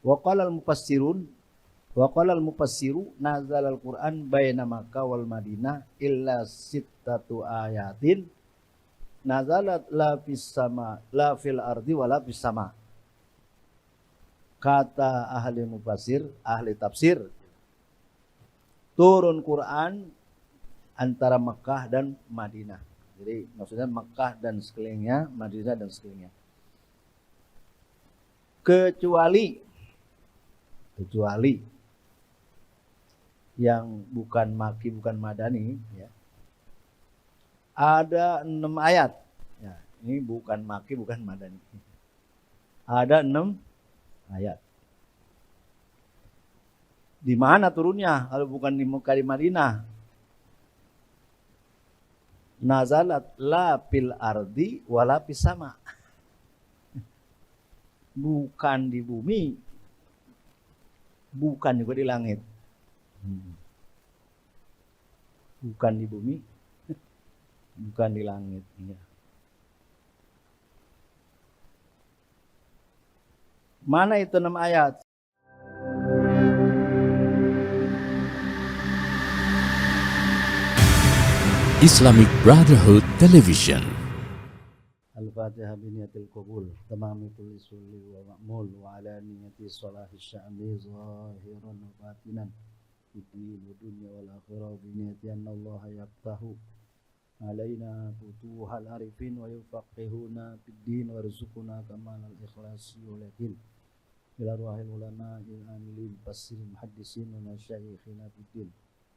Wa qala al-mufassiru nazala al-Qur'an baina Makkah wal Madinah illa sittatu ayatin nazalat la fis sama la fil ardi wala fis sama. Kata ahli mufassir, ahli tafsir, turun Quran antara Mekah dan Madinah. Jadi maksudnya Mekah dan sekelilingnya, Madinah dan sekelilingnya. Kecuali yang bukan Maki, bukan Madani, ya. Ada 6 ayat. Ya, ini bukan Maki, bukan Madani. Ada 6 ayat. Di mana turunnya kalau bukan di Mekah, di Madinah? Nazalat la fil ardi wala fis sama. Bukan di bumi, bukan juga di langit. Bukan di bumi, bukan di langit. Ya. Mana itu 6 ayat? Islamic Brotherhood Television. Al-Fatihah biniyatil qabul tamami kulli sulli wa ma'mul wa ala niyati salahi sya'ni zahiran wa batinan fid-din wa dunya wal akhirah biniyati anna Allah yaftahu alaina futuhal arifin wa yufaqihuna fid-din warzuqna kamal al-ikhlasi wal yakin ila ruhil ulama il-amilin fasir muhaddisin wa masyayikhina fid-din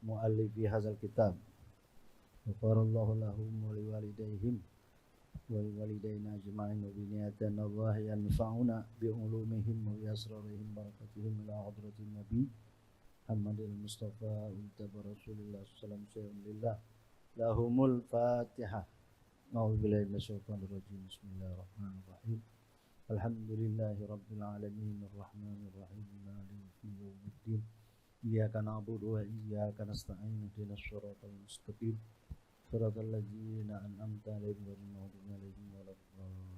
muallifi hadzal kitab Ghafarallahu lahum wa liwalidayhim wa liwalidayna ajma'in wa biniyatan Allah yanfa'una bi'ulumihim wa bi'asrarihim barakatihim ila hadratin Nabi Muhammadil Mustafa ultaba Rasulullah sallallahu alaihi wasallam lahumul Fatihah. A'udzubillahi minasyaitonir rajim. Bismillahirrahmanirrahim. Alhamdulillahi rabbil alamin arrahmanir rahim maliki yaumiddin. Iyyaka na'budu wa iyyaka nasta'in ihdinas siratal mustaqim. Siratal ladzina an'amta 'alaihim ghairil maghdubi 'alaihim waladdallin.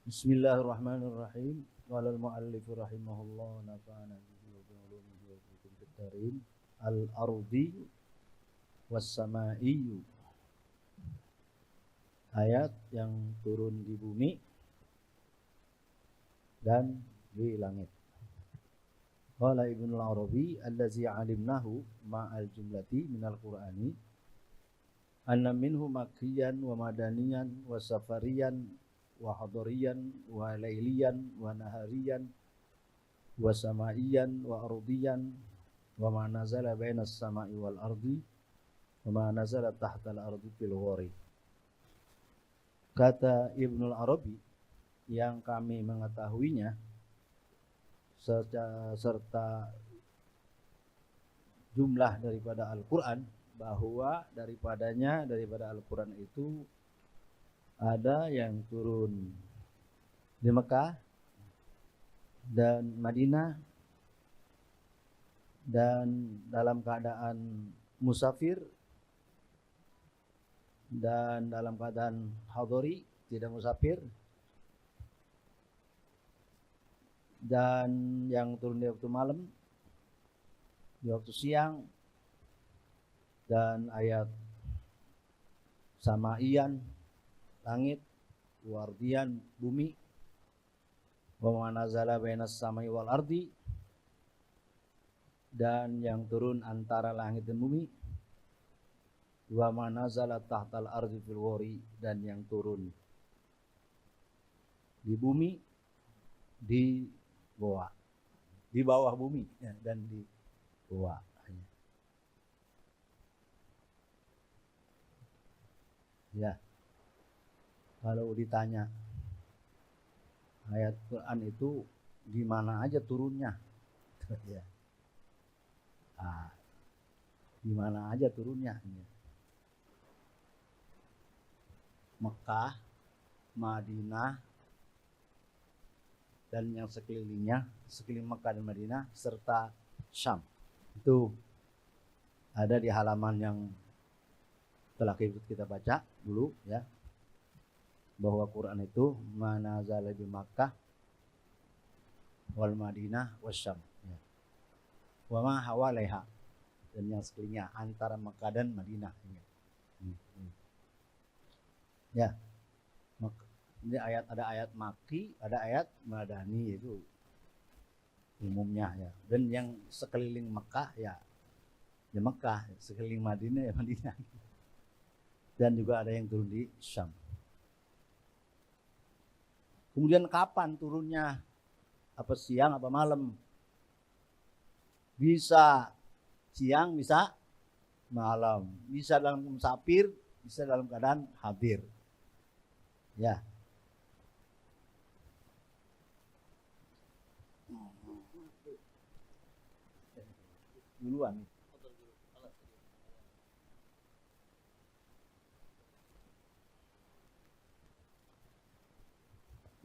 Bismillahirrahmanirrahim. Qala al-mu'allif rahimahullah nafa'ana bihi wa bi 'ulumihi wa bikum fid-darin. Al-ardi was-sama'i. Ayat yang turun di bumi dan di langit. Qala Ibnu al-Arabi allazi 'alimnahu ma'al jumlati minal Qur'ani anna minhu makkiyan wa madaniyan wa safariyan wa hadariyan wa lailiyan wa nahariyan wa samaiyan wa ardiyan wa ma nazala bainas samai wal ardi wa ma nazala tahtal ardi fil ghari. Kata Ibnu al-Arabi yang kami mengetahuinya serta jumlah daripada Al-Quran, bahwa daripada Al-Quran itu ada yang turun di Mekah dan Madinah dan dalam keadaan musafir dan dalam keadaan hadori, tidak musafir, dan yang turun di waktu malam, di waktu siang, dan ayat samaian langit, wardian bumi, wa ma nazala bainas samai wal ardi, dan yang turun antara langit dan bumi, wa ma nazala tahtal ardi fil ghari, dan yang turun di bumi, di bawah bumi ya, dan di bawah. Ya, kalau ditanya ayat Quran itu di mana aja turunnya, ya, di mana aja turunnya? Mekah, Madinah, dan yang sekelilingnya, sekeliling Mekah dan Madinah, serta Syam. Itu ada di halaman yang Telah kita baca dulu ya, bahwa Quran itu manazala di Makkah wal Madinah wasyam ya. Wa ma hawalaiha, dan yang sekelilingnya antara Makkah dan Madinah ya. Ya. Ini ada ayat Makki, ada ayat Madani, itu umumnya ya. Dan yang sekeliling Mekah ya Mekah, sekeliling Madinah ya Madinah. Dan juga ada yang turun di Syam. Kemudian kapan turunnya? Apa siang, apa malam? Bisa siang, bisa malam. Bisa dalam musafir, bisa dalam keadaan hadir. Ya. Duluan.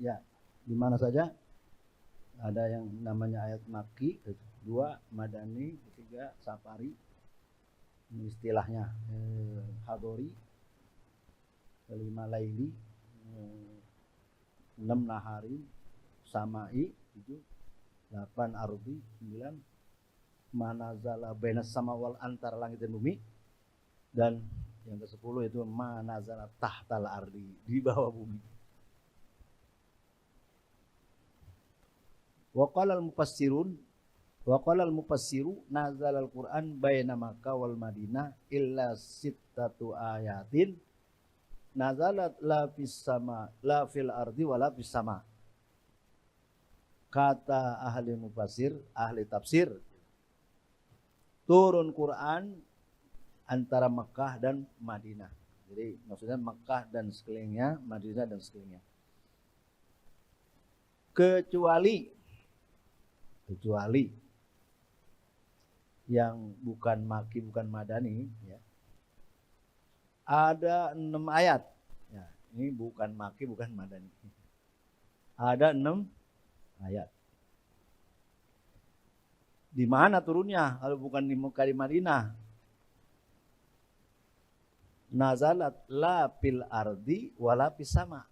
Ya, di mana saja ada yang namanya ayat Makki, kedua Madani, ketiga Safari, ini istilahnya Hadori, kelima Laili, 6 Nahari, Samai, 7, 8 Ardi, 9 Manazala bainas sama wal antara langit dan bumi, dan yang ke-10 itu Manazala tahtal ardi, di bawah bumi. Wa qala al-mufassiru nazal al-Qur'an baina Makkah wal Madinah illa sittatu ayatin nazalat la fis sama la fil ardi wala fis sama. Kata ahli mufassir, ahli tafsir, turun Quran antara Makkah dan Madinah. Jadi maksudnya Makkah dan sekelilingnya, Madinah dan sekelilingnya. Kecuali yang bukan Makki, bukan Madani ya. Ada 6 ayat. Ya, ini bukan Makki, bukan Madani. Ada 6 ayat. Di mana turunnya kalau bukan di Mekah, di Madinah? Nazalat la fil ardi wala fis sama.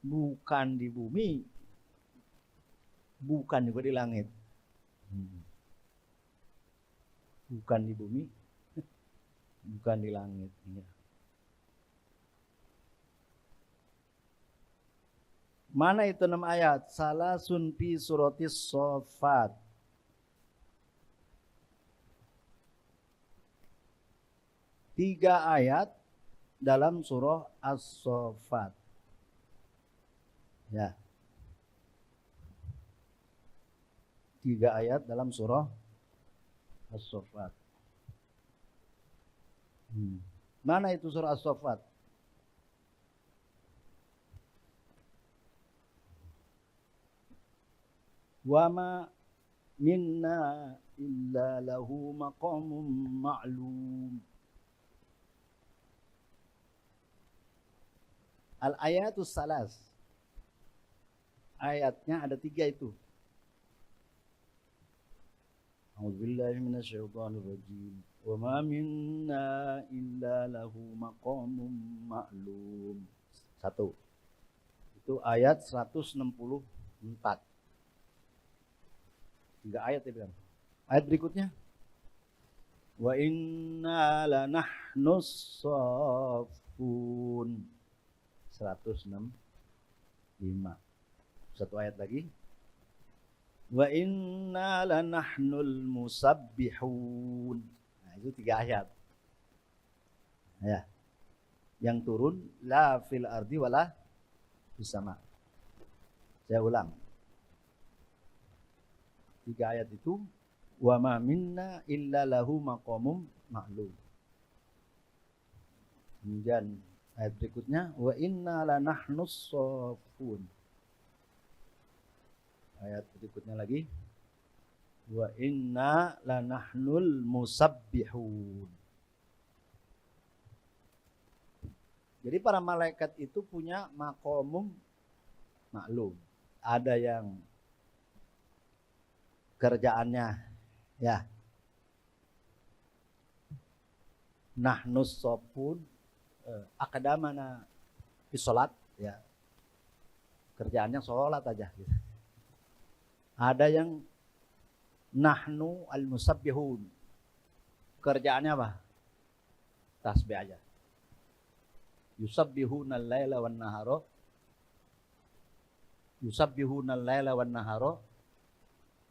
Bukan di bumi, bukan juga di langit. Bukan di bumi, bukan di langit. Ya. Mana itu 6 ayat? Salasun fi suratis Shaffat. Tiga ayat dalam surah As-Shaffat. Ya. 3 ayat dalam surah As-Shaffat. Mana itu surah As-Shaffat? Wa ma minna illa lahu maqamun ma'lum. Al-ayatus salas. Ayatnya ada 3 itu. A'udzubillahi minasyaitonir rajim. Wa ma minna illa lahu maqamun ma'lum. 1. Itu ayat 164. 3 ayat ya bilang. Ayat berikutnya. Wa inna lanahnus saffun. 165. 1 ayat lagi. Wa inna lanahnul musabbihun. Nah, itu 3 ayat. Ya. Yang turun la fil ardi wala fis sama. Saya ulang. 3 ayat itu wa ma minna illa lahu maqamum ma'lum. Kemudian ayat berikutnya wa inna lanahnus saffun. Ayat berikutnya lagi wa inna lanahnul musabbihun. Jadi para malaikat itu punya maqamum maklum. Ada yang kerjaannya ya nahnu sopun akadamana di sholat, ya kerjaannya sholat aja gitu. Ada yang nahnu al-musabbihun, kerjaannya apa? Tasbih aja. Yusabbihuna al-laila wan nahara, yusabbihuna al-laila wan nahara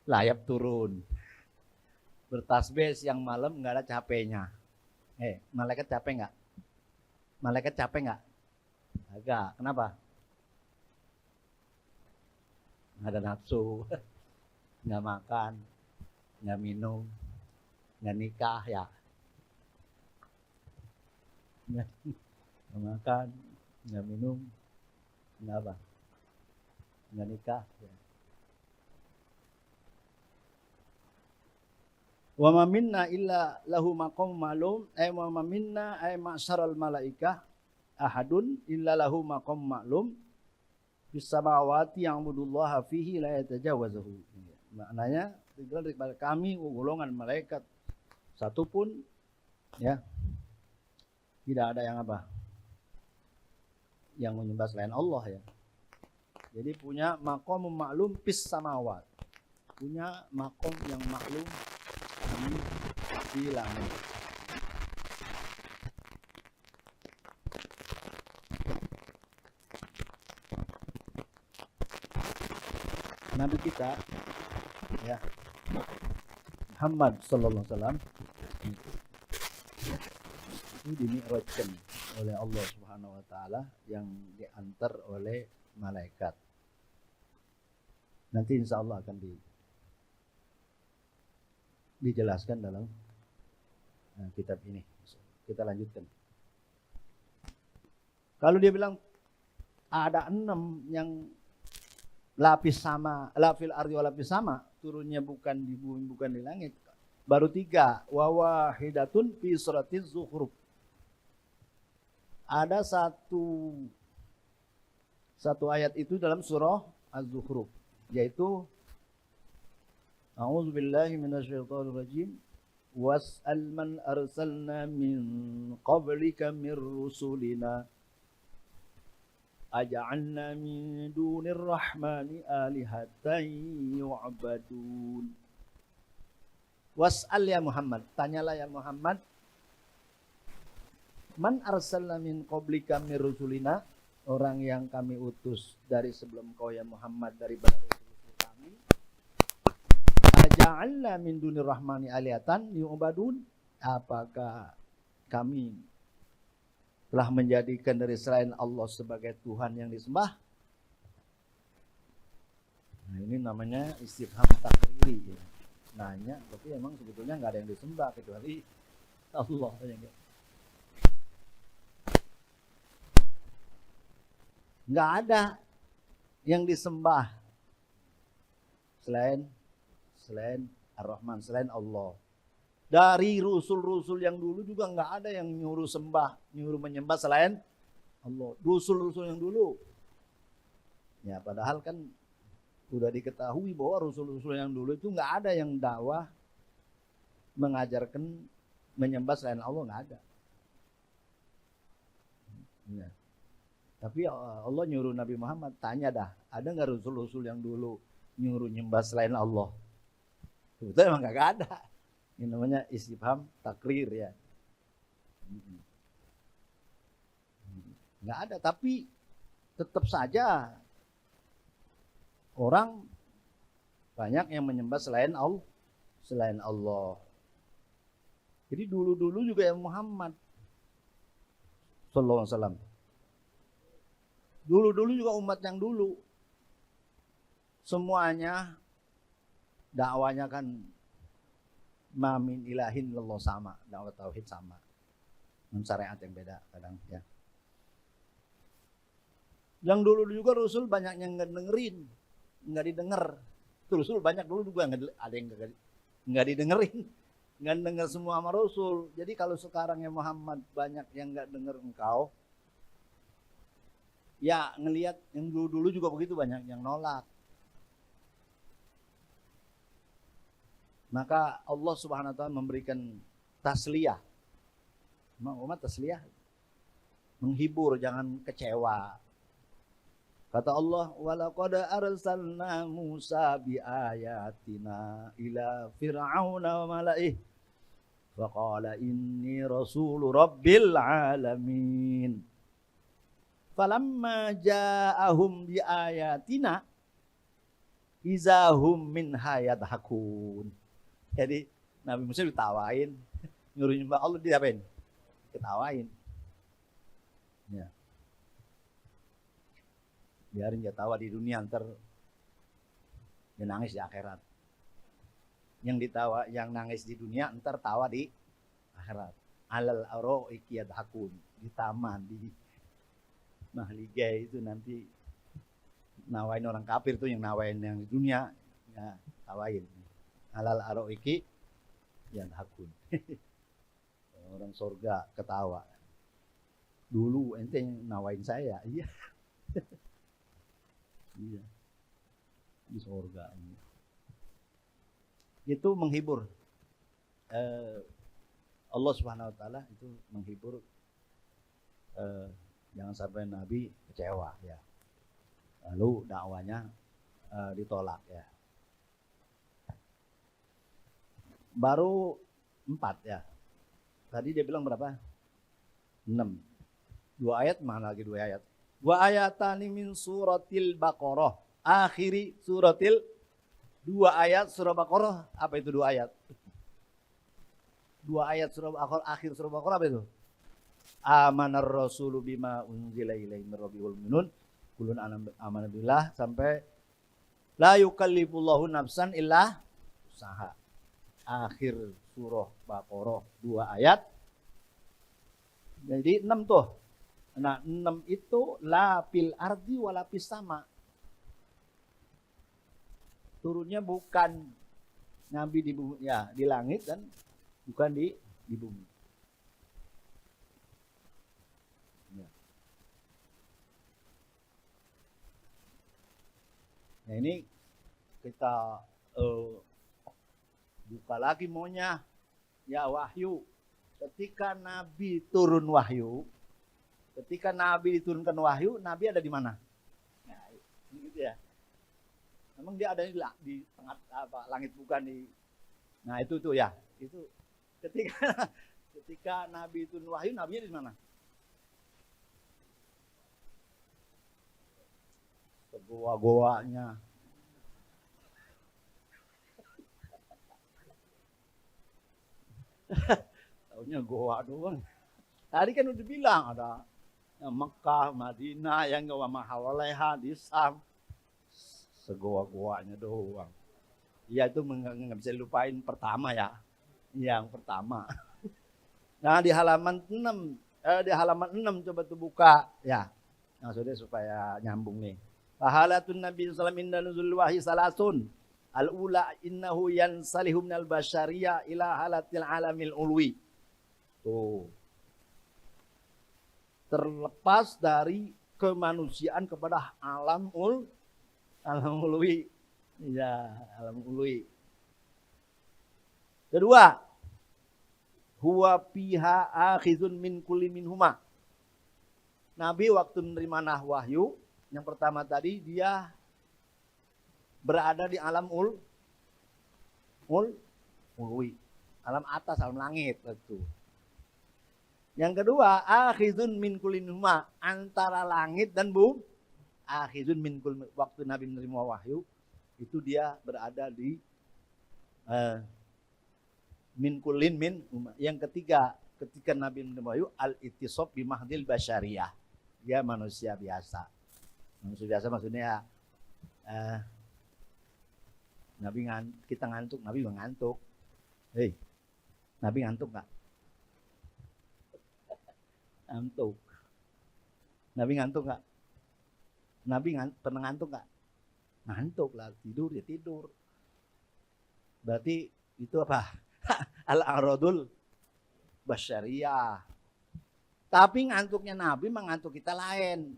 layab turun. Bertasbih siang malam nggak ada capeknya. Malaikat capek nggak? Malaikat capek nggak? Agak. Kenapa? Nggak ada nafsu, nggak makan, nggak minum, nggak nikah ya. Nggak makan, nggak minum, nggak apa? Nggak nikah. Ya. Wa ma minna illa lahu maqam ma'lum wa ma minna ma'syaral malaikah ahadun illa lahu maqam ma'lum bis samawati ya'budullaha fihi la yatajawazahu. Maknanya daripada kami golongan malaikat satu pun ya tidak ada yang apa? Yang menyembah selain Allah ya. Jadi punya maqam ma'lum bis samawat. Punya maqam yang maklum di langit. Nabi kita ya Muhammad sallallahu alaihi wasallam itu dimi'rajkan oleh Allah Subhanahu wa taala yang diantar oleh malaikat. Nanti insya Allah akan dijelaskan dalam kitab ini. Kita lanjutkan. Kalau dia bilang ada 6 yang lapis sama, lafil ardi wa lapis sama, turunnya bukan di bumi bukan di langit. Baru 3, wa wahidatun fi suratiz zukhruf. Ada satu ayat itu dalam surah Az-Zukhruf, yaitu A'udzu billahi minasyaitonir rajim. Was'al man arsalna min qablika mir rusulina aj'alna min dunir rahmani alihatan yu'badun. Was'al ya Muhammad, tanyalah ya Muhammad, man arsalna min qablika mir rusulina, orang yang kami utus dari sebelum kau ya Muhammad daripada rasul kami. Ja'alna min dunir rahmani alihatan yu'badun, apakah kami telah menjadikan dari selain Allah sebagai Tuhan yang disembah? Nah, ini namanya istifham takriri ya. Nanya, tapi emang sebetulnya nggak ada yang disembah kecuali Allah. Nggak ada yang disembah selain Ar-Rahman, selain Allah. Dari rusul-rusul yang dulu juga nggak ada yang nyuruh menyembah selain Allah. Rusul-rusul yang dulu. Ya padahal kan sudah diketahui bahwa rusul-rusul yang dulu itu nggak ada yang dakwah mengajarkan menyembah selain Allah, nggak ada. Ya. Tapi Allah nyuruh Nabi Muhammad, tanya dah, ada nggak rusul-rusul yang dulu nyuruh nyembah selain Allah? Sebetulnya emang nggak ada. Ini namanya istifham takrir ya. Nggak ada, tapi tetap saja orang banyak yang menyembah selain Allah. Jadi dulu-dulu juga yang Muhammad sallallahu alaihi wasallam. Dulu-dulu juga umat yang dulu. Semuanya dakwanya kan mamin ilahin illallah sama, dakwah tauhid sama. Syariat yang beda kadang ya. Yang dulu juga Rasul banyak yang nggak dengerin, nggak didengar. Rasul banyak dulu juga ada yang nggak didengerin, nggak dengar semua sama Rasul. Jadi kalau sekarang ya Muhammad banyak yang nggak dengar engkau, ya ngelihat yang dulu juga begitu, banyak yang nolak. Maka Allah Subhanahu wa taala memberikan tasliyah, Umat tasliyah, menghibur, jangan kecewa. Kata Allah, walaqad arsalna Musa biayatina ila fir'auna wa mala'ih faqala inni rasulu rabbil alamin. Falamma ja'ahum biayatina izahum minha yadhakun. Jadi Nabi Musa ditawain, nyuruh nyembah Allah, diapain? Ketawain. Ya. Biarin dia tawa di dunia, ntar dia nangis di akhirat. Yang nangis di dunia ntar tawa di akhirat. Alal aro'iki yadhakun, di taman, di mahligai itu nanti nawain orang kafir tuh, yang nawain yang di dunia, ya tawain. Alal aro'iki yadhakun. Orang surga ketawa. Dulu ente nawain saya, iya. Iya, di surga. Itu menghibur. Allah Subhanahu Wa Taala itu menghibur. Jangan sampai Nabi kecewa ya. Lalu dakwanya ditolak ya. Baru 4 ya. Tadi dia bilang berapa? 6. 2 ayat, mana lagi 2 ayat? Wa ayatani min suratil Baqarah. Akhiri suratil, 2 ayat surah Baqarah. Apa itu 2 ayat? 2 ayat surah Baqarah, akhir surah Baqarah apa itu? Amanar rasulu bima unzila ilaihi mir rabbil mu'minun kulun amana billah sampai la yukallifullahu nafsan illa usaha. Akhir surah Baqarah 2 ayat. Jadi 6 tuh. Nah, 6 itu la fil ardi wala fis sama. Turunnya bukan Nabi di bumi, ya, di langit dan bukan di bumi. Ya. Nah, ini kita buka lagi maunya ya wahyu. Ketika Nabi turun wahyu, ketika Nabi diturunkan wahyu, Nabi ada di mana? Nah, gitu ya. Memang dia ada di tengah langit, bukan di. Nah, itu tuh ya. Itu ketika Nabi turun wahyu, Nabinya di mana? Ke goa-goanya. Taunya goa doang. Tadi kan udah bilang ada Mekah, Madinah, yang gak mahawaleha di Sam, segoa-goanya doang. Ya itu nggak bisa lupain pertama ya, yang pertama. Nah di halaman 6 coba tuh buka ya, maksudnya supaya nyambung nih. Fahalatun Nabi sallallahu alaihi wasallam nuzul wahyi salasun. Al-ula innahu yansalihu minal basyariyah ila halatil alamil ulwi. Tuh. Terlepas dari kemanusiaan kepada alam ulwi. Ya, alam ulwi. Kedua, huwa fiha akhizun min kulli minhuma. Nabi waktu menerima wahyu, yang pertama tadi dia berada di alam ulwi. Alam atas, alam langit itu. Yang kedua, akhizun min kulli minhuma, antara langit dan bumi. Akhizun min kulli, waktu Nabi menerima wahyu, itu dia berada di min kullin min. Yang ketiga, ketika Nabi menerima wahyu, al-ittisab bi mahdil basyariyah. Dia manusia biasa. Manusia biasa maksudnya kita ngantuk, Nabi ngantuk. Hei, Nabi ngantuk nggak? Ngantuk. Nabi ngantuk nggak? Nabi pernah ngantuk nggak? Ngantuk lah, tidur ya tidur. Berarti itu apa? Al-aradul basyariyah. Tapi ngantuknya Nabi mengantuk kita lain.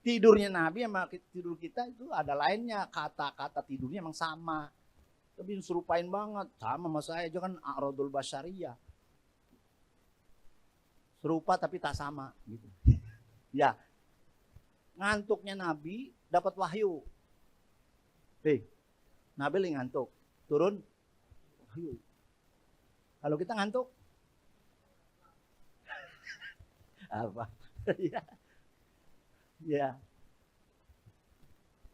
Tidurnya Nabi sama tidur kita itu ada lainnya. Kata-kata tidurnya emang sama. Tapi serupain banget sama saya aja kan a'radul basyariyah. Serupa tapi tak sama gitu. Ya. Ngantuknya Nabi dapat wahyu. Nabi lagi ngantuk, turun wahyu. Kalau kita ngantuk apa? Ya. Ya.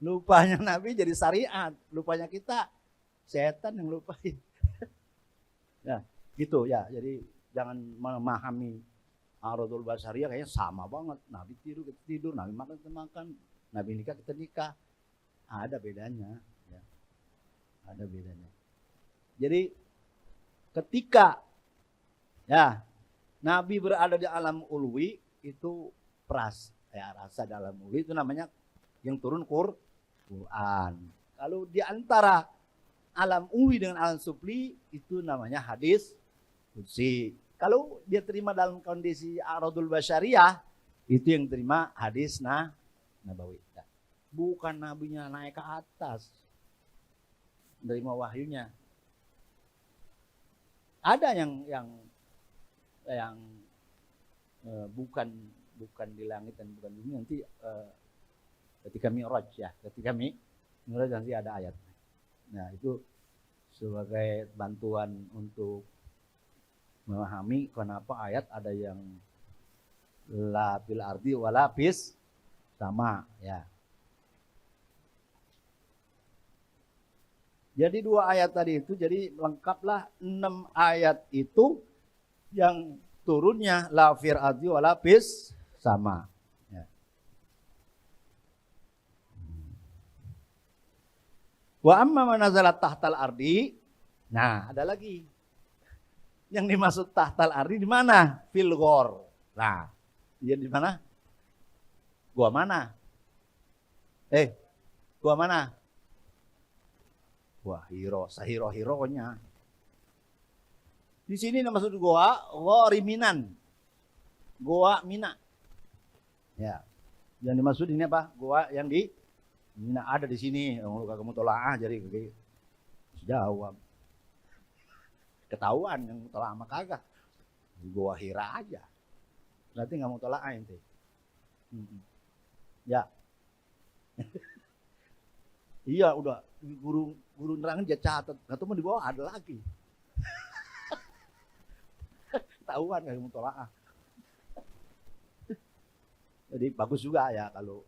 Lupanya Nabi jadi syariat, lupanya kita setan yang lupain. Ya, gitu ya. Jadi jangan memahami a'radul basyariyah kayaknya sama banget. Nabi tidur kita tidur, Nabi makan kita makan, Nabi nikah kita nikah. Ada bedanya, ya. Ada bedanya. Jadi ketika ya Nabi berada di alam ulwi itu rasa di alam ulwi itu namanya yang turun Quran. Kalau di antara alam ulwi dengan alam sufli itu namanya hadis qudsi. Kalau dia terima dalam kondisi a'radul basyariyah itu yang terima hadis nabawi. Bukan nabinya naik ke atas menerima wahyunya. Ada yang bukan di langit dan bukan di bumi nanti ketika Mi'raj ya, ketika Mi'raj nanti ada ayat. Nah, itu sebagai bantuan untuk memahami kenapa ayat ada yang la fil ardi wala fis sama ya. Jadi 2 ayat tadi itu jadi lengkaplah 6 ayat itu yang turunnya la fil ardi wala fis sama. Ya. Wa amma manazalat tahtal ardi. Nah, ada lagi. Yang dimaksud tahtal ardi di mana? Fil ghor. Nah, dia di mana? Gua mana? Gua mana? Gua Hiro, Sahiro-hironya. Di sini maksud gua Riminan. Goa Mina. Ya. Yang dimaksud ini apa? Goa yang di Mina ada di sini. Kamu tolaah jadi jawab. Ketahuan yang tolaah sama kagak. Di Goa Hira aja. Berarti nggak mau tolaah ente. Ya. Iya udah guru nerangin dia catat. Nggak tahu di bawah ada lagi. Ketahuan nggak mau tolaah. Jadi bagus juga ya kalau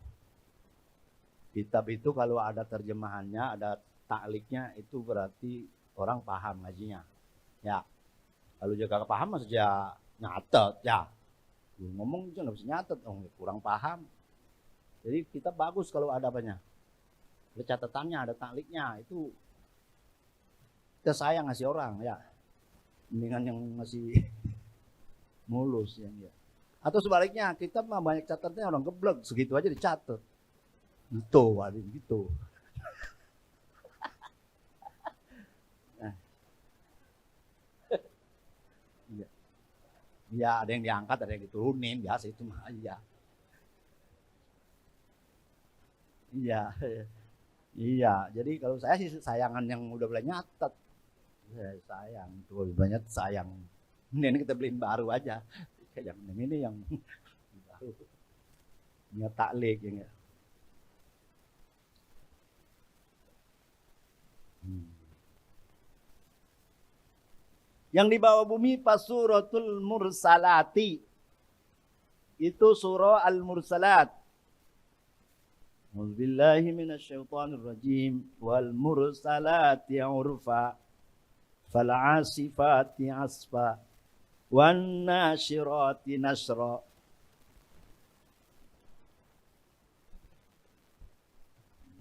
kitab itu kalau ada terjemahannya, ada takliknya itu berarti orang paham ngajinya. Ya, kalau dia kagak paham masih dia nyatet ya. Ngomong juga nggak bisa nyatet, kurang paham. Jadi kita bagus kalau ada apanya, ada catatannya, ada takliknya itu kita sayang ngasih orang ya. Mendingan yang masih mulus yang ya. Atau sebaliknya, kita mah banyak catatnya orang geblek, segitu aja dicatat. Gitu, waduh gitu. Nah. Iya. Ya, ada yang diangkat, ada yang diturunin, biasa itu mah iya. Iya. Iya, jadi kalau saya sih sayangan yang udah boleh nyatet. Saya sayang, itu lebih banyak sayang. Ini kita beliin baru aja. Yang ini yang baru punya taklik ya enggak. Yang di bawah bumi pas suratul mursalati itu surah al-mursalat. A'udzubillahi minasyaitonir rajim wal mursalati urfa fal 'asifati 'asfa wan nasyirati nasra.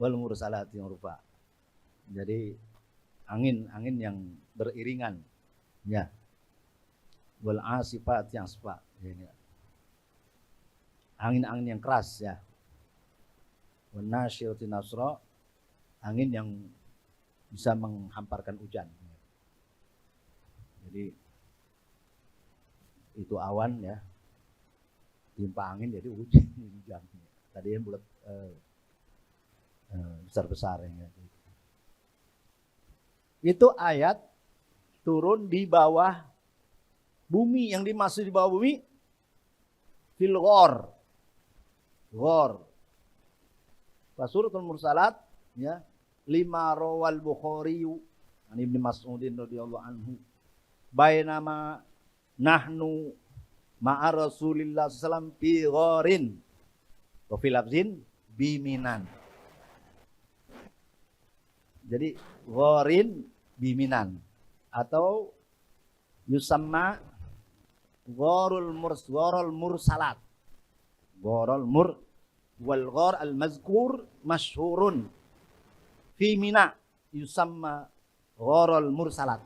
Wal mursalati urfa. Jadi angin-angin yang beriringan ya. Wal 'asifati 'asfa. Angin-angin yang keras ya. Wan nasyirati nasra. Angin yang bisa menghamparkan hujan. Jadi itu awan ya, timpa angin jadi hujan. Tadi yang bulat besar-besar ya. Itu ayat turun di bawah bumi. Yang dimaksud di bawah bumi fil ghor. Ghor. Suratul Mursalat ya, lima rawal Bukhari an Ibnu Mas'udin radhiyallahu anhu bainama nahnu ma'a Rasulillah sallallahu alaihi wasallam fi gharin wa fil lafzin biminan. Jadi gharin biminan atau yusamma gharul mursalat. Gharul wal ghar al mazkur masyhurun fi Mina yusamma gharul mursalat.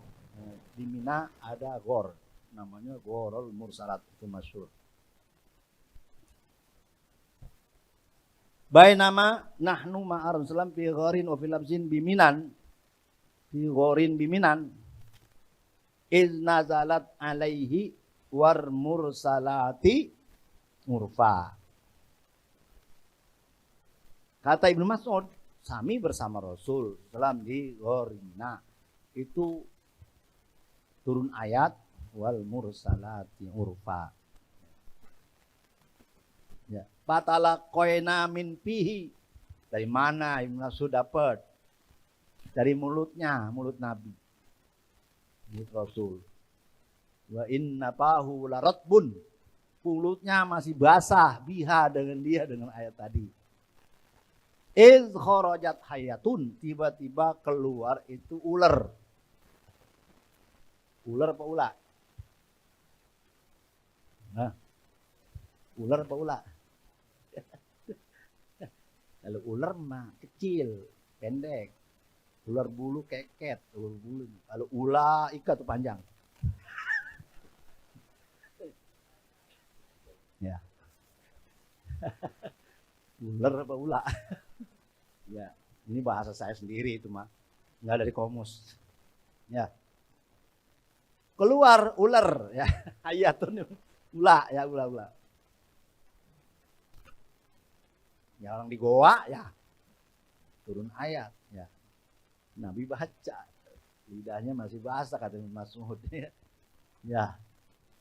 Di Mina ada ghor namanya gharul mursalat, itu masyhur. Bainama nahnu ma'a Rasulullah fi gharin wa fil labzin biminan fi gharin biminan iz nazalat alaihi war mursalati urfa. Kata Ibnu Mas'ud, kami bersama Rasul dalam di Gharina itu turun ayat wal mursalati urfa. Ya, patalaqaina min fihi. Dari mana Ibnu Mas'ud dapat? Dari mulutnya, mulut Nabi. Mulut Rasul. Wa inna fahu laratbun. Mulutnya masih basah biha dengan dia dengan ayat tadi. Iz kharajat hayatun, tiba-tiba keluar itu ular. Ular apa ula? Nah, ular apa ula? Kalau ular mah kecil, pendek. Ular bulu keket, ular bulu. Kalau ula ikat tuh panjang. Ya. Ular apa ula? Ya, ini bahasa saya sendiri itu mah, nggak dari komus. Ya, keluar ular, ya, ayatun ula, ya ula. Ya orang di goa, ya turun ayat, ya. Nabi baca, lidahnya masih basah kata Mas Mas'ud. Ya,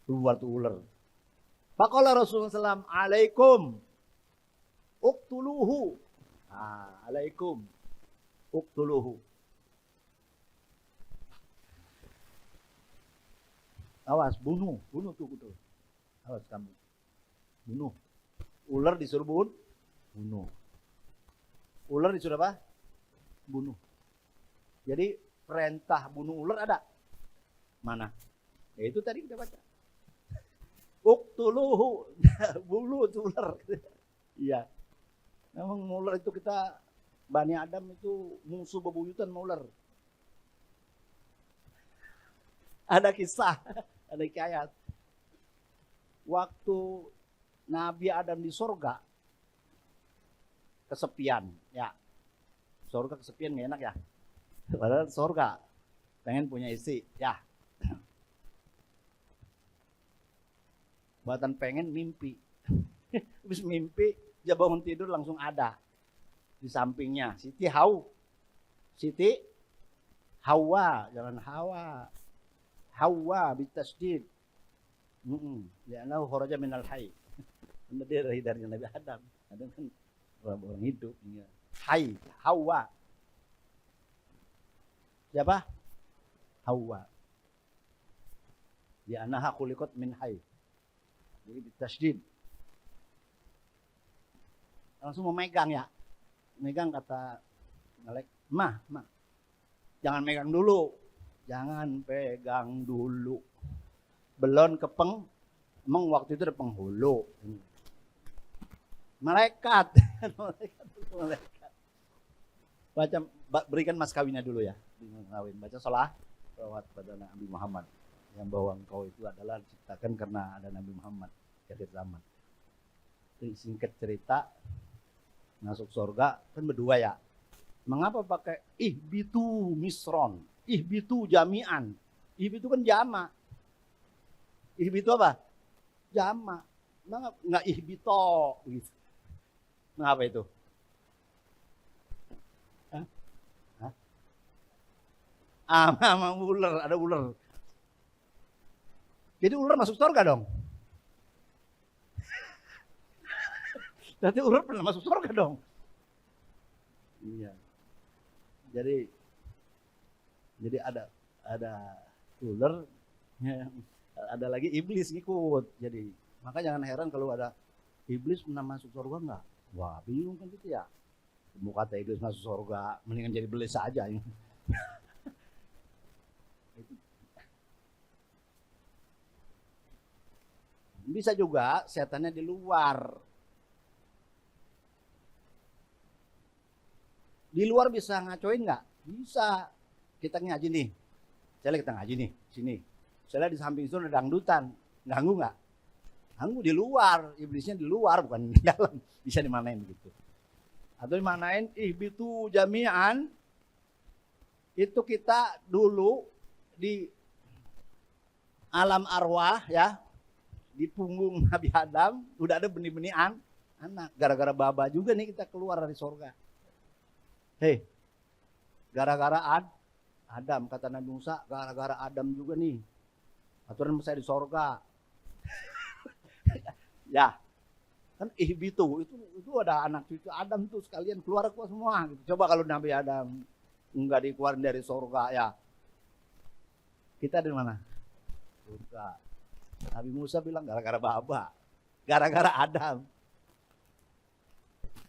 keluar tuh ular. Faqala Rasulullah SAW, alaikum, uqtuluhu. Alaikum uqtuluhu. Awas, bunuh tuh betul. Awas kamu. Bunuh. Ular disuruh bunuh. Ular disuruh apa? Bunuh. Jadi perintah bunuh ular ada. Mana? Ya itu tadi kita baca. Uqtuluhu. Bunuh tuh ular. Iya. Memang ular itu kita, Bani Adam itu musuh bebuyutan sama ular. Ada kisah, ada hikayat. Waktu Nabi Adam di sorga, kesepian. Ya, sorga kesepian gak enak ya. Padahal sorga, pengen punya istri. Ya, buatan pengen mimpi. Habis mimpi, dia bangun tidur langsung ada di sampingnya Siti Hawa, jangan Hawa bitasdid. Ya Allah kharaja minal hayy. Dia dari Nabi Adam. Adam kan orang hidup. Hayy, Hawa. Siapa? Hawa. Ya anaha khuliqat min hayy. Jadi bitasdid. Langsung mau megang ya. Megang kata Malek, mah. Jangan megang dulu. Jangan pegang dulu. Belum kepeng, emang waktu itu ada penghulu. Malaikat. Baca, berikan mas kawinnya dulu ya. Baca sholawat pada Nabi Muhammad. Yang bahwa engkau itu adalah diciptakan karena ada Nabi Muhammad di akhir zaman. Singkat cerita, masuk surga kan berdua ya. Mengapa pakai ihbitu misron, ihbitu jami'an? Ihbitu kan jama. Ihbitu apa? Jama. Nggak ihbito gitu. Mengapa itu? Sama ular, ada ular. Jadi ular masuk surga dong. Berarti ular pernah masuk surga dong. Iya. Jadi ada ular, ya, ada lagi iblis ngikut. Jadi maka jangan heran kalau ada iblis pernah masuk surga enggak. Wah bingung kan gitu ya. Mau kata iblis masuk surga, mendingan jadi iblis saja. Bisa juga setannya di luar. Di luar bisa ngacoin nggak? Bisa. Kita ngaji nih. Misalnya kita ngaji nih, sini. Misalnya di samping itu ada dangdutan. Ganggu nggak? Ganggu di luar. Iblisnya di luar, bukan di dalam. Bisa dimanain gitu. Atau dimanain, ihbitu jami'an. Itu kita dulu di alam arwah ya. Di punggung Nabi Adam udah ada benih-benih anak. Gara-gara baba juga nih kita keluar dari surga. Hei, gara-gara Adam, kata Nabi Musa, gara-gara Adam juga nih. Aturan saya di surga. Ya, kan ihbitu itu ada anak cucu Adam tuh sekalian keluar semua. Gitu. Coba kalau Nabi Adam enggak dikeluarin dari surga ya, kita di mana? Surga. Nabi Musa bilang gara-gara baba, gara-gara Adam.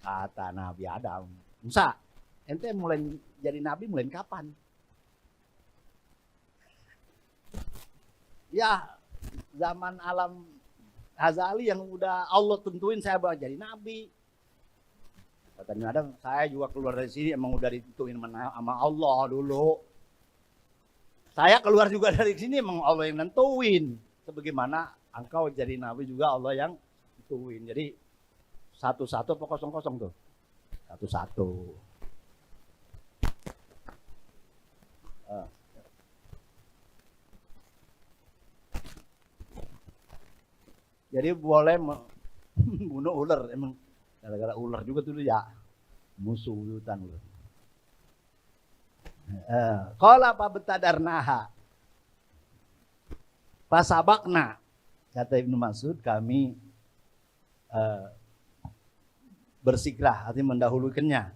Kata Nabi Adam, Musa, ente mulai jadi nabi mulai kapan? Ya, zaman alam azali yang udah Allah tentuin saya bakal jadi nabi. Kata Nabi Adam, saya juga keluar dari sini emang udah ditentuin sama Allah dulu. Saya keluar juga dari sini emang Allah yang nentuin. Sebagaimana engkau jadi nabi juga Allah yang tentuin. Jadi satu-satu apa kosong-kosong tuh? Satu-satu. Jadi boleh bunuh ular. Emang gara-gara ular juga tuh ya. Musuh hutan ular. Qala apa betadarnaha. Pasabakna, kata Ibnu Mas'ud, kami bersikrah, artinya mendahulukannya.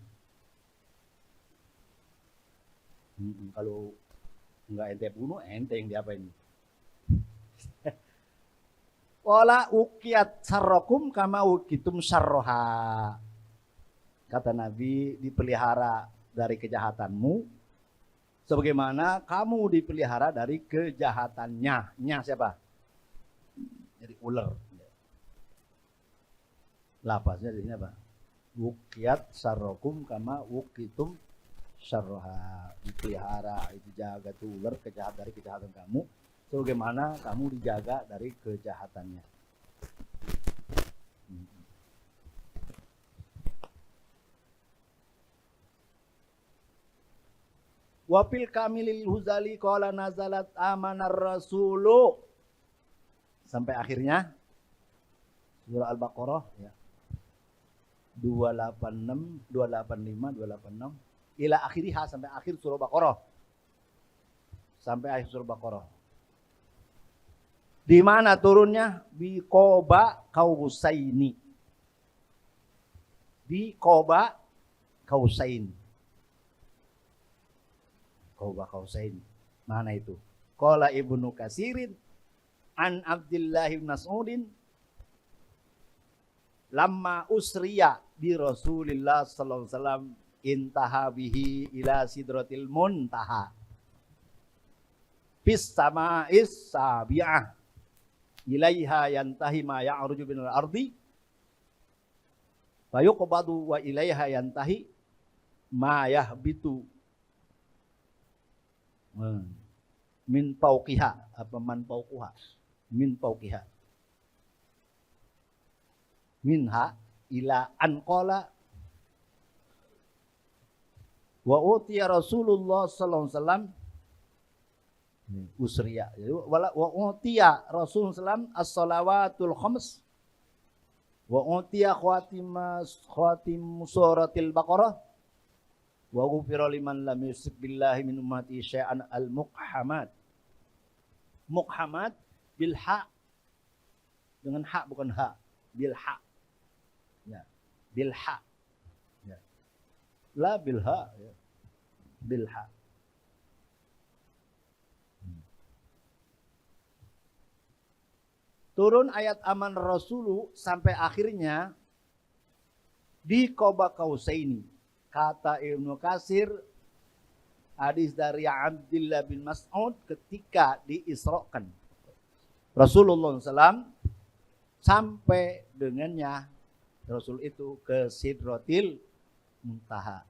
Kalau enggak ente bunuh, ente yang diapain? Wala uqiyat sarrakum kama uqitum sarroha. Kata Nabi, dipelihara dari kejahatanmu sebagaimana kamu dipelihara dari kejahatannya. Nya siapa? Jadi ular. Lapasnya di sini apa? Wuqiyat sarrokum kama wuqitum syarroha. Dipelihara, itu jaga tuh ular dari kejahatan kamu sebagaimana kamu dijaga dari kejahatannya. Wafil kamilil huzali qala nazalat amanar rasulu sampai akhirnya surah Al-Baqarah ya. 286, 285, 286 ila akhiriha, sampai akhir surah Baqarah. Sampai akhir surah Baqarah. Di mana turunnya? Bi Qoba Kausaini. Di Qoba Kausaini. Qoba Kausaini. Mana itu? Qala Ibnu Katsirin an Abdullah bin Mas'udin lamma usriya bi Rasulillah sallallahu alaihi wasallam intaha bihi ila sidratil muntaha bis sama'is sabi'ah ilaiha yantahi ma ya'ruju binal ardi fa yuqbadu wa ilaiha yantahi ma yahbitu min fauqiha apa man fauquha min fauqiha minha ila anqala wa utiya Rasulullah sallallahu alaihi wasallam usriya. Jadi wa utiya Rasulullah sallam as-salawatul khams wa utiya khatim suratil Baqarah Wa ghufira liman lam yusyrik billahi min ummati syai'an al-muqhamad. Muqhamad bil ha, dengan ha bukan ha, bil ha. Ya, bil ha. Ya. La bil ha, ya. Bil ha. Turun ayat aman rasulu sampai akhirnya di Qoba Qausaini. Kata Ibnu Katsir, hadis dari Abdullah bin Mas'ud ketika diisrokan Rasulullah SAW sampai dengannya Rasul itu ke Sidratil Muntaha.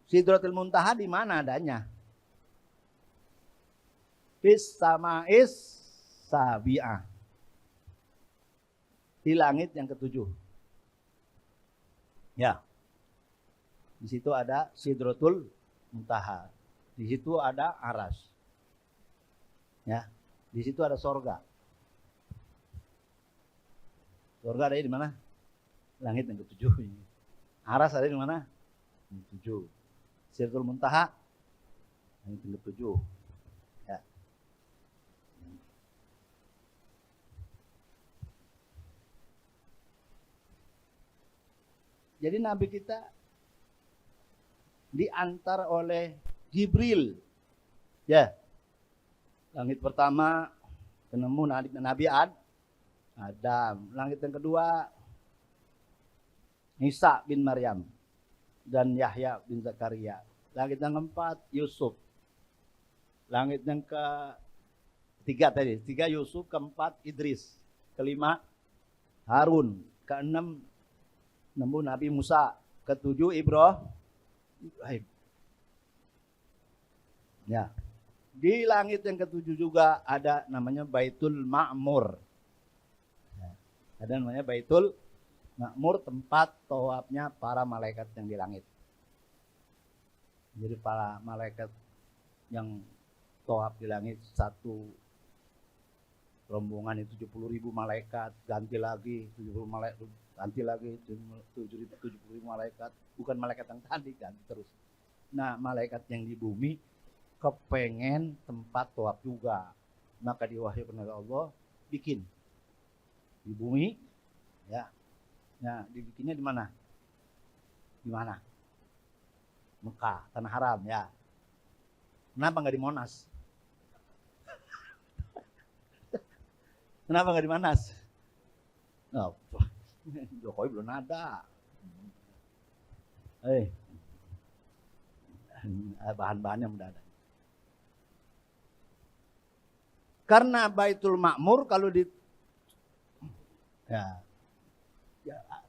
Sidratil Muntaha di mana adanya? Fis sama'is sabi'ah, di langit yang ketujuh. Ya, di situ ada Sidratul Muntaha, di situ ada Aras. Ya, di situ ada sorga. Sorga ada di mana? Langit yang ketujuh ini. Aras ada di mana? Yang ketujuh. Sidratul Muntaha langit yang ketujuh. Ya. Jadi Nabi kita diantar oleh Jibril. Ya. Langit pertama ketemu Nabi Adam. Langit yang kedua Isa bin Maryam dan Yahya bin Zakaria. Langit yang keempat Yusuf. Langit yang ketiga tadi, tiga Yusuf, keempat Idris, kelima Harun, keenam nemu Nabi Musa, ketujuh Ibrahim. Ya. Di langit yang ketujuh juga ada namanya Baitul Ma'mur. Ya. Ada namanya Baitul Ma'mur, tempat tawafnya para malaikat yang di langit. Jadi para malaikat yang tawaf di langit, satu rombongan itu 70.000 malaikat, ganti lagi 70 malaikat, ganti lagi 70.000 malaikat, bukan malaikat yang tadi, ganti terus. Nah, malaikat yang di bumi kepengen tempat tawaf juga, maka diwahyukan oleh Allah bikin di bumi, ya. Nah, dibikinnya di mana? Di mana? Mekah, tanah haram, ya. Kenapa nggak di Monas? Kenapa nggak di Monas? Oh, Jokowi belum ada. Bahan-bahannya udah ada. Karena Baitul Ma'mur kalau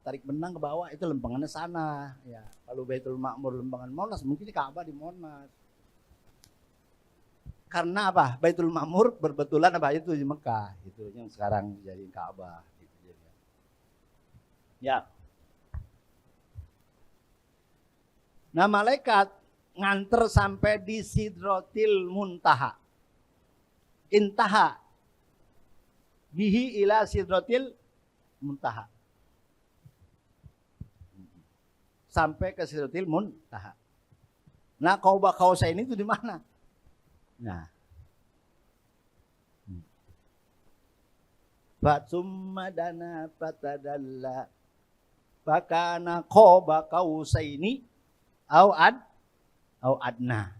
tarik benang ke bawah itu lempengannya sana. Ya, kalau Baitul Ma'mur lempengan Monas, mungkin Ka'bah di Monas. Karena apa? Baitul Ma'mur berbetulan apa itu di Mekah, itu yang sekarang jadi Ka'bah. Gitu. Ya. Nah, malaikat nganter sampai di Sidratil Muntaha. Intaha bihi ila Sidratil Muntaha. Sampai ke Sidratil Muntaha. Nah, Qoba Qausaini itu di mana? Nah. Fatsumma dana fatadalla fakana Qoba Qausaini au adna.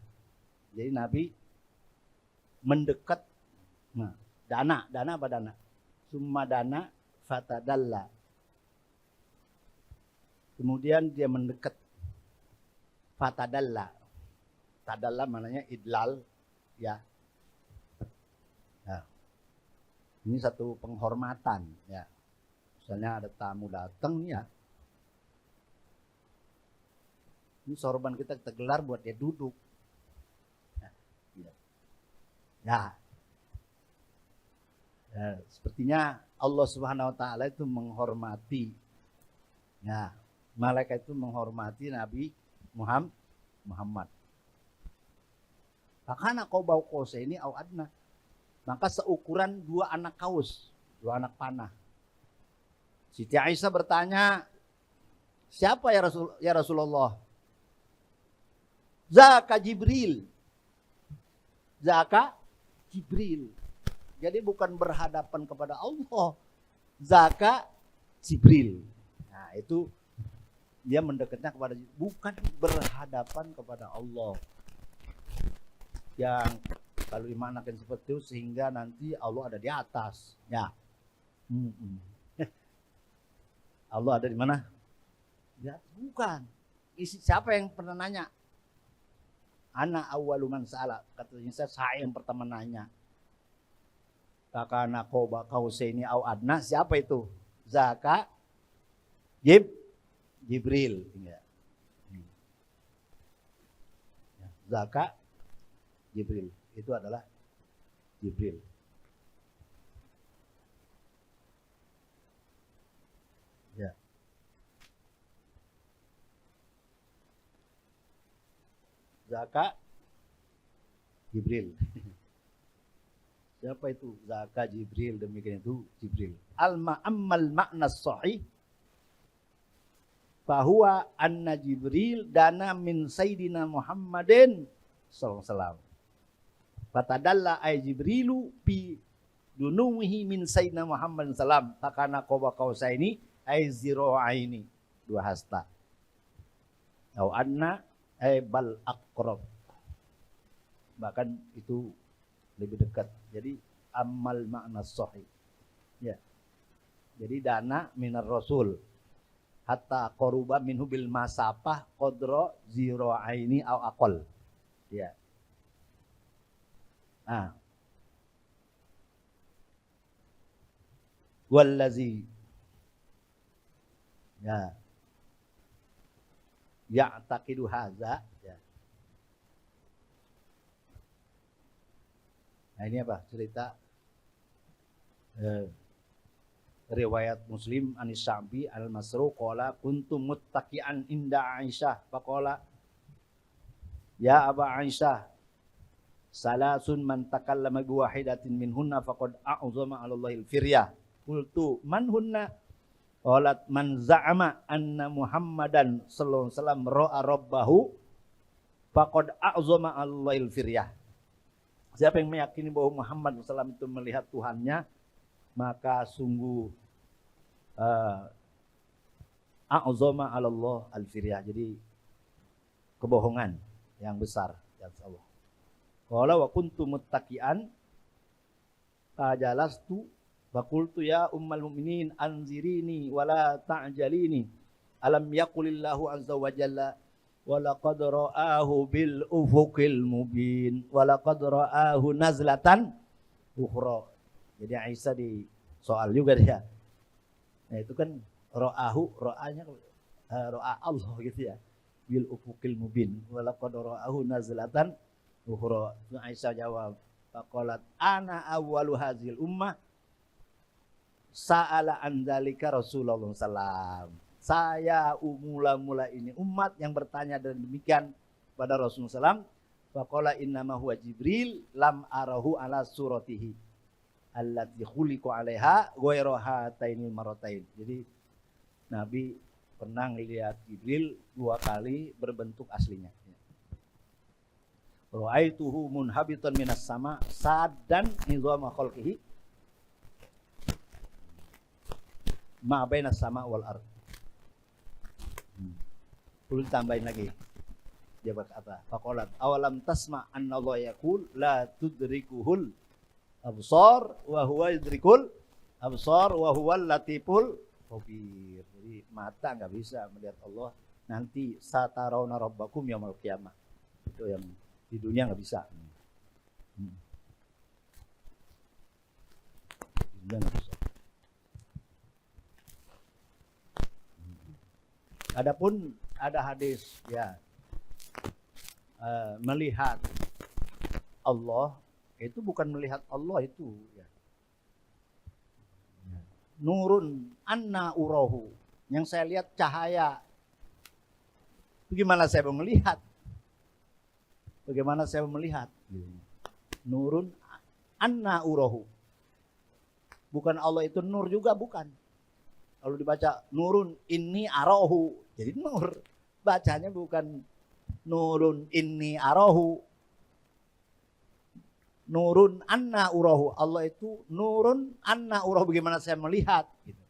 Jadi Nabi mendekat. Nah, dana apa dana? Summa dana fatadalla. Kemudian dia mendekat. Fatadalla. Tadalla maknanya idlal, ya. Nah, ini satu penghormatan, ya. Misalnya ada tamu datang, ya. Ini sorban kita gelar buat dia duduk. Ya. Ya, sepertinya Allah Subhanahu wa taala itu menghormati. Ya, malaikat itu menghormati Nabi Muhammad. Makanya Qoba Qausaini au adna. Maka seukuran 2 anak kaus, 2 anak panah. Siti Aisyah bertanya, "Siapa ya Rasulullah?" Zaka Jibril. Zaka Jibril. Jadi bukan berhadapan kepada Allah. Zaka Jibril. Nah, itu dia mendekatnya kepada bukan berhadapan kepada Allah. Yang kalau iman akan seperti itu sehingga nanti Allah ada di atas. Ya. Allah ada di mana? Ya, bukan. Siapa yang pernah nanya? Ana awwaluman sa'ala. Katanya saya yang pertama nanya. Kakana qoba kausaini au adna. Siapa itu? Zaka Jibril. Ya. Zaka Jibril. Itu adalah Jibril. Ya. Zaka Jibril. Siapa itu? Zaka Jibril, demikian itu Jibril. Ammal makna sahih bahwa anna Jibril dana min Sayyidina Muhammadin sallallahu alaihi wasallam. Fatadalla ay Jibrilu bi dunuhi min Sayyidina Muhammad sallam takana qaba qausaini ay zira'aini, dua hasta. Au anna ay bal aqrab. Bahkan itu lebih dekat. Jadi amal makna sahih. Ya. Jadi dana minar rasul hatta qaruba minhu bil masafah qadra zira'aini au aqal. Ya. Ah. Wallazi ya ya'taqidu hadza ya. Nah, ini apa? Cerita riwayat Muslim Anis Sya'bi al-Masruq qala kuntum muttaqian inda Aisyah faqala ya Aba Aisyah salasun man takallama bi wahidatin minhunna faqad a'zama 'ala Allahil firyah. Qultu man hunna? Qalat man za'ama anna Muhammadan sallallahu alaihi wasallam ra'a rabbahu faqad a'zama 'ala Allahil firyah. Siapa yang meyakini bahwa Muhammad SAW itu melihat Tuhannya, maka sungguh a'zama 'ala Allah al-firyah. Jadi kebohongan yang besar ya Allah. Qala wa kuntu muttaqian tajalastu wa qultu ya ummal mu'minin anzirini wala ta'jalini alam yaqulillahu azza wa jalla wa laqad ra'ahu bil ufuqil mubin wa laqad ra'ahu nazlatan ukhra. Jadi Aisyah di soal juga dia. Nah itu kan ra'ahu, ra'anya ra'a Allah gitu ya. Bil ufuqil mubin wa laqad ra'ahu nazlatan ukhra. Aisyah jawab, faqalat ana awwalu hazil ummah sa'ala an dzalika Rasulullah sallallahu. Saya mula-mula ini umat yang bertanya dan demikian pada Rasulullah sallallahu. Faqala innama huwa Jibril lam arahu ala suratihi allati khuliqa 'alaiha ghairu hatainil maratain. Jadi Nabi pernah melihat Jibril 2 kali berbentuk aslinya. Ra'aituhu munhabitan minas sama sadan nizama khalqihi ma bainas sama wal ard. Perlu tambahin lagi. Dia berkata, faqalat awalam tasma anna Allah yaqul la tudrikuhul absar wa huwa yudrikul absar wa huwal latiful khabir. Jadi mata enggak bisa melihat Allah, nanti satarawna rabbakum yaumil qiyamah. Itu yang di dunia nggak bisa. Di dunia nggak bisa. Adapun ada hadis ya melihat Allah itu bukan melihat Allah itu ya. Nurun anna urahu, yang saya lihat cahaya. Bagaimana saya melihat? Bagaimana saya melihat? Nurun anna urahu. Bukan Allah itu nur juga, bukan. Kalau dibaca nurun inni arahu, jadi nur. Bacanya bukan nurun inni arahu, nurun anna urahu. Allah itu nurun anna urahu, bagaimana saya melihat. Gitu.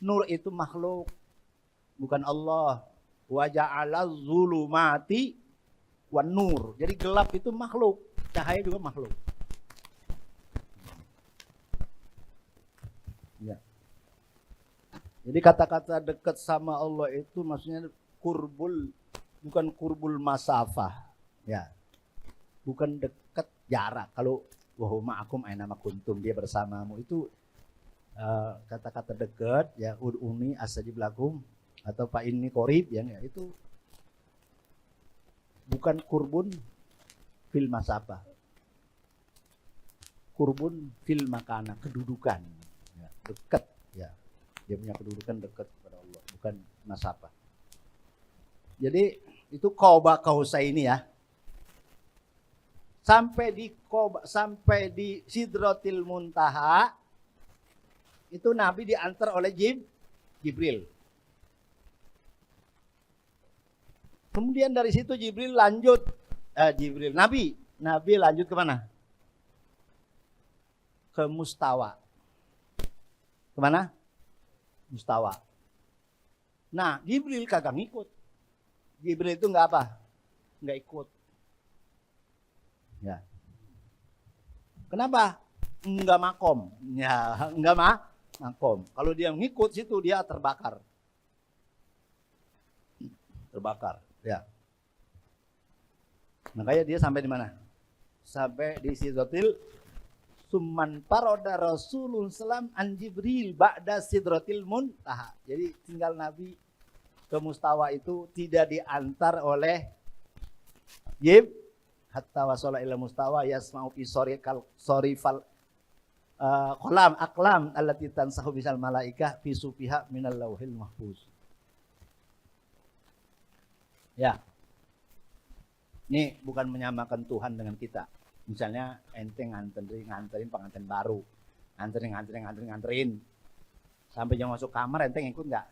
Nur itu makhluk, bukan Allah. Wa ja'ala zulumati wan nur. Jadi gelap itu makhluk, cahaya juga makhluk. Ya. Jadi kata-kata dekat sama Allah itu maksudnya kurbul, bukan kurbul masafah. Ya. Bukan dekat jarak. Kalau wa ma'akum aina ma kuntum, dia bersamamu, itu kata-kata dekat ya, ud'uni astajib lakum atau fa inni qarib ya, itu bukan kurbun fil masafah. Kurbun fil makana, kedudukan. Ya, dekat ya. Dia punya kedudukan dekat kepada Allah, bukan masafah. Jadi itu Qoba Qausai ini ya. Sampai di Sidratil Muntaha itu Nabi diantar oleh Jibril. Kemudian dari situ Jibril lanjut, Nabi lanjut kemana? Ke Mustawa. Kemana? Mustawa. Nah, Jibril kagak ngikut. Jibril itu nggak apa? Nggak ikut. Ya. Kenapa? Nggak makom. Ya, nggak makom. Kalau dia ngikut situ dia terbakar. Terbakar. Ya. Makanya dia sampai di mana? Sampai di Sidratil Summan paroda Rasulullah SAW an Jibril ba'da Sidratil Muntaha. Jadi tinggal Nabi ke Mustawa itu tidak diantar oleh Jibril hatta wasala ila Mustawa yasma'u fi sorifal qalam aqlam allati tansahu bisal malaikah fi sufiha minal lauhil mahfuz. Ya. Ini bukan menyamakan Tuhan dengan kita. Misalnya ente nganterin pengantin baru, nganterin, sampai jam masuk kamar ente ngikut nggak?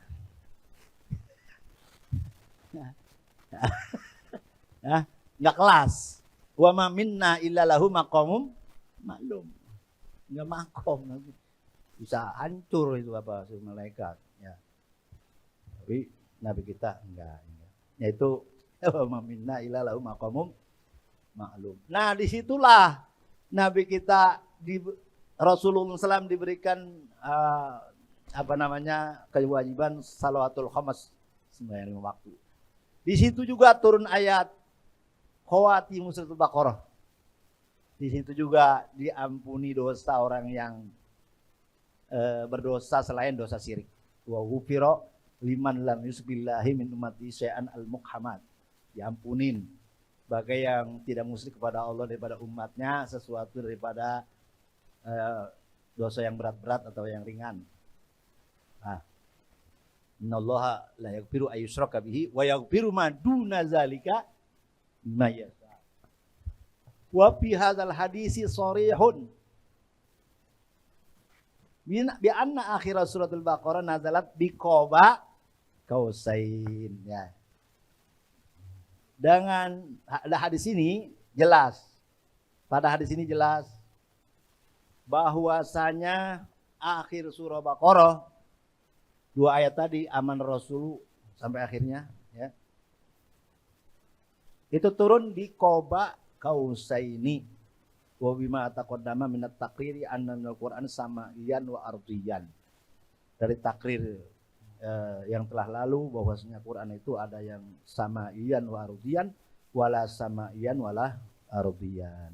Nggak kelas. Wa ma minna illa lahu maqamum maklum. Nggak makom nanti bisa hancur itu apa si malaikat. Ya. Tapi Nabi kita enggak. Yaitu wa ma minna illa lahu maqamum maklum. Nah disitulah Nabi kita Rasulullah SAW diberikan kewajiban salawatul khamas sembahyang 5 waktu. Di situ juga turun ayat Khawatimu Suratul Baqarah. Di situ juga diampuni dosa orang yang berdosa selain dosa syirik. Wa ghufira liman lam yusbillahi min ummati syai'an al-muhamad. Diampunin bagi yang tidak musyrik kepada Allah daripada umatnya sesuatu daripada dosa yang berat-berat atau yang ringan. Innallaha la yaghfiru ayyushraka bihi wa yaghfiru ma duna zalika may yasha. Wa fi hadzal hadisi sharihun bi anna akhir suratul Baqarah nazalat bi Qoba Qausain ya. Dengan hadis ini jelas, pada hadis ini jelas bahwasanya akhir surah Baqarah 2 ayat tadi aman Rasul sampai akhirnya ya. Itu turun di Qoba Qausaini wa bima taqaddama minat taqriri anna al-Qur'an samaiyan wa ardiyan. Dari takrir yang telah lalu bahwasanya Quran itu ada yang samaiyan wa ardiyan wala samaiyan wala ardiyan.